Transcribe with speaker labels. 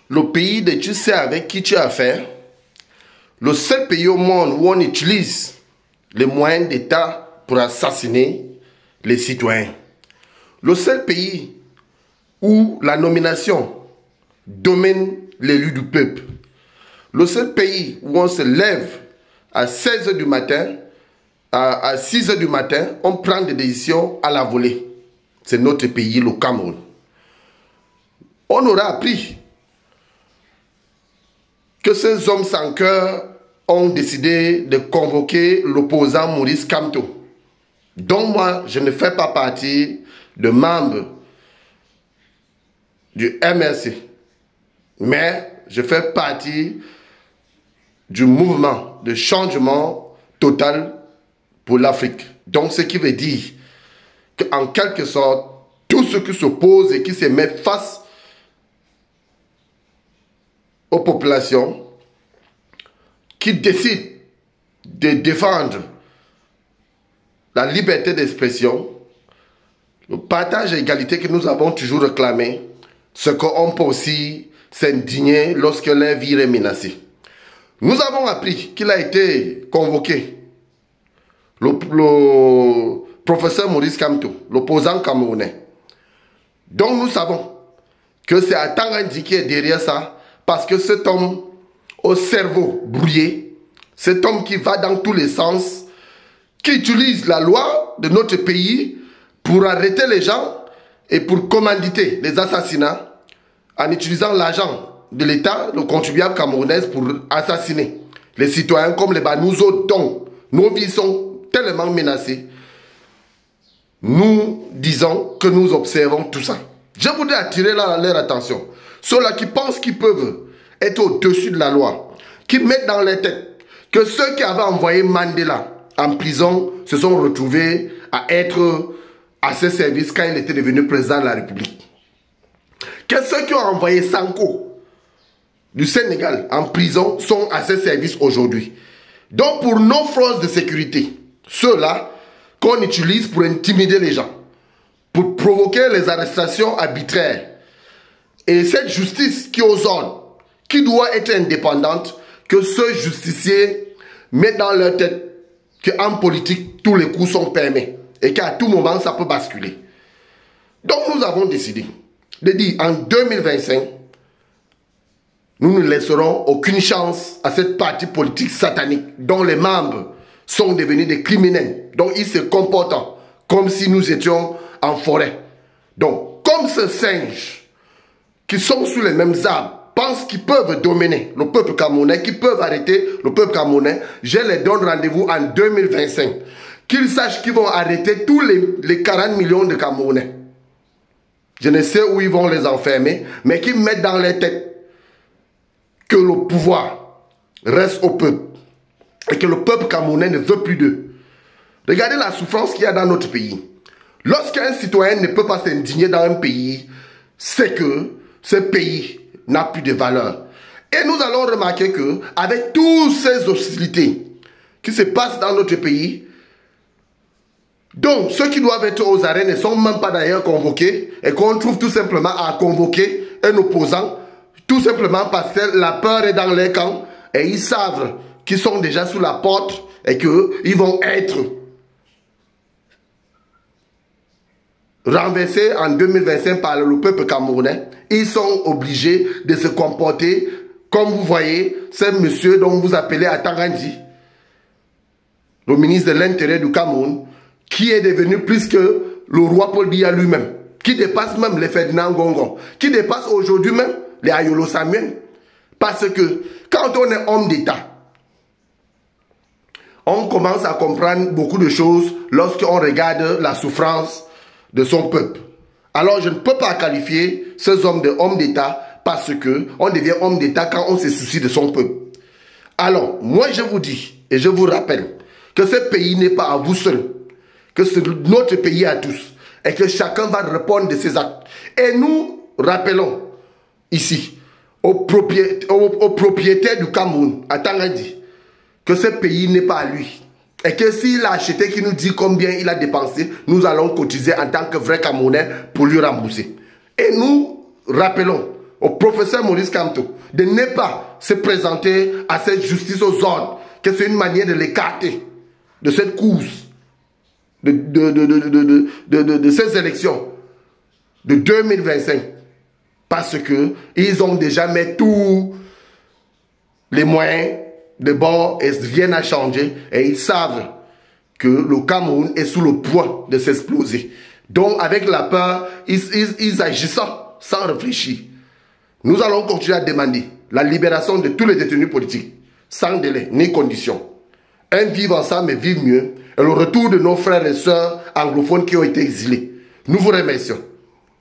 Speaker 1: le pays de tu sais avec qui tu as affaire, le seul pays au monde où on utilise les moyens d'État pour assassiner les citoyens. Le seul pays où la nomination domine l'élu du peuple. Le seul pays où on se lève à 16 h du matin, à 6 h du matin, on prend des décisions à la volée. C'est notre pays, le Cameroun. On aura appris que ces hommes sans cœur ont décidé de convoquer l'opposant Maurice Kamto. Donc moi, je ne fais pas partie de membres du MRC, mais je fais partie du mouvement de changement total pour l'Afrique. Donc ce qui veut dire qu'en quelque sorte, tous ceux qui s'opposent et qui se mettent face aux populations, qui décident de défendre la liberté d'expression, le partage et l'égalité que nous avons toujours réclamé, ce qu'on peut aussi s'indigner lorsque leur vie est menacée. Nous avons appris qu'il a été convoqué, le professeur Maurice Kamto, l'opposant camerounais. Donc nous savons que c'est Atangandi qui est derrière ça, parce que cet homme au cerveau brouillé, cet homme qui va dans tous les sens, qui utilise la loi de notre pays pour arrêter les gens et pour commanditer les assassinats en utilisant l'argent de l'État, le contribuable camerounais, pour assassiner les citoyens comme les Banouzo, dont nos vies sont tellement menacées. Nous disons que nous observons tout ça. Je voudrais attirer leur attention. Ceux-là qui pensent qu'ils peuvent être au-dessus de la loi, qui mettent dans leur tête que ceux qui avaient envoyé Mandela en prison se sont retrouvés à être à ses services quand il était devenu président de la République. Que ceux qui ont envoyé Sanko du Sénégal en prison sont à ses services aujourd'hui. Donc pour nos forces de sécurité, ceux-là qu'on utilise pour intimider les gens, pour provoquer les arrestations arbitraires, et cette justice qui est aux ordres, qui doit être indépendante, que ce justicier met dans leur tête qu'en politique, tous les coups sont permis et qu'à tout moment, ça peut basculer. Donc nous avons décidé de dire en 2025, nous ne laisserons aucune chance à cette partie politique satanique dont les membres sont devenus des criminels, dont ils se comportent comme si nous étions en forêt. Donc, comme ces singes qui sont sous les mêmes arbres pensent qu'ils peuvent dominer le peuple camerounais, qu'ils peuvent arrêter le peuple camerounais, je les donne rendez-vous en 2025. Qu'ils sachent qu'ils vont arrêter tous les 40 millions de Camerounais. Je ne sais où ils vont les enfermer, mais qu'ils mettent dans leur tête que le pouvoir reste au peuple et que le peuple camerounais ne veut plus d'eux. Regardez la souffrance qu'il y a dans notre pays. Lorsqu'un citoyen ne peut pas s'indigner dans un pays, c'est que ce pays n'a plus de valeur. Et nous allons remarquer que avec toutes ces hostilités qui se passent dans notre pays, donc ceux qui doivent être aux arènes ne sont même pas d'ailleurs convoqués et qu'on trouve tout simplement à convoquer un opposant tout simplement parce que la peur est dans les camps et ils savent qu'ils sont déjà sous la porte et qu'ils vont être renversés en 2025 par le peuple camerounais. Ils sont obligés de se comporter comme vous voyez, ce monsieur dont vous appelez Atangandi, le ministre de l'Intérieur du Cameroun, qui est devenu plus que le roi Paul Biya lui-même, qui dépasse même les Ferdinand Gongon, qui dépasse aujourd'hui même les Ayolo Samuel. Parce que quand on est homme d'État, on commence à comprendre beaucoup de choses lorsqu'on regarde la souffrance de son peuple. Alors je ne peux pas qualifier ces hommes d'hommes d'État parce qu'on devient homme d'État quand on se soucie de son peuple. Alors, moi je vous dis et je vous rappelle que ce pays n'est pas à vous seul, que c'est notre pays à tous et que chacun va répondre de ses actes. Et nous rappelons ici aux propriétaires du Cameroun, à Tangandi, que ce pays n'est pas à lui. Et que s'il a acheté, qu'il nous dit combien il a dépensé, nous allons cotiser en tant que vrai Camerounais pour lui rembourser. Et nous rappelons au professeur Maurice Kamto de ne pas se présenter à cette justice aux ordres, que c'est une manière de l'écarter de cette course, de ces élections de 2025. Parce qu'ils ont déjà mis tous les moyens de bord et viennent à changer et ils savent que le Cameroun est sous le poids de s'exploser. Donc avec la peur, ils agissent sans réfléchir. Nous allons continuer à demander la libération de tous les détenus politiques, sans délai ni condition. Un vivre ensemble et vivre mieux, et le retour de nos frères et sœurs anglophones qui ont été exilés. Nous vous remercions.